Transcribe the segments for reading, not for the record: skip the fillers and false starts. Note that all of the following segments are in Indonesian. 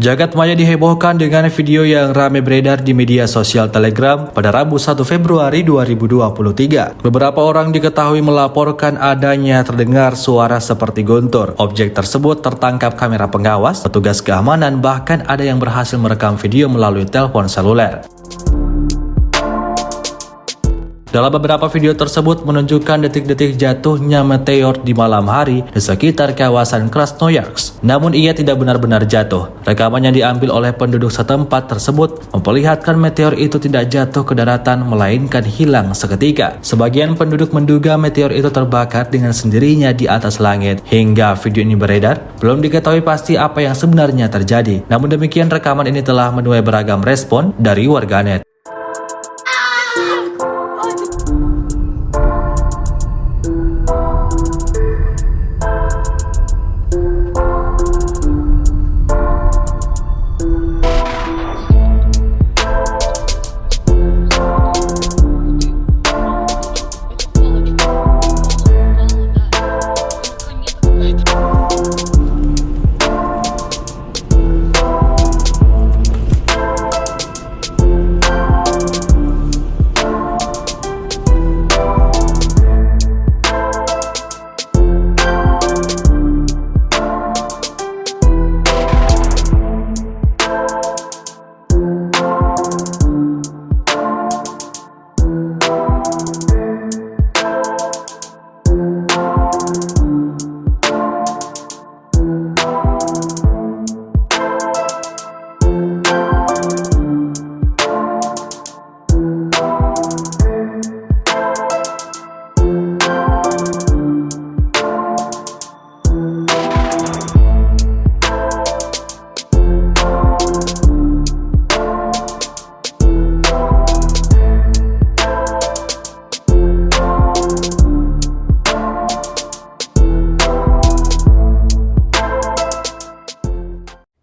Jagat maya dihebohkan dengan video yang ramai beredar di media sosial Telegram pada Rabu 1 Februari 2023. Beberapa orang diketahui melaporkan adanya terdengar suara seperti guntur. Objek tersebut tertangkap kamera pengawas, petugas keamanan, bahkan ada yang berhasil merekam video melalui telepon seluler. Dalam beberapa video tersebut menunjukkan detik-detik jatuhnya meteor di malam hari di sekitar kawasan Krasnoyarsk. Namun ia tidak benar-benar jatuh. Rekaman yang diambil oleh penduduk setempat tersebut memperlihatkan meteor itu tidak jatuh ke daratan melainkan hilang seketika. Sebagian penduduk menduga meteor itu terbakar dengan sendirinya di atas langit. Hingga video ini beredar, belum diketahui pasti apa yang sebenarnya terjadi. Namun demikian rekaman ini telah menuai beragam respon dari warganet.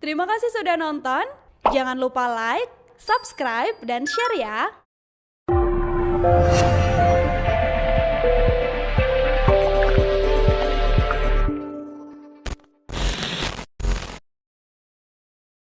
Terima kasih sudah nonton. Jangan lupa like, subscribe, dan share ya.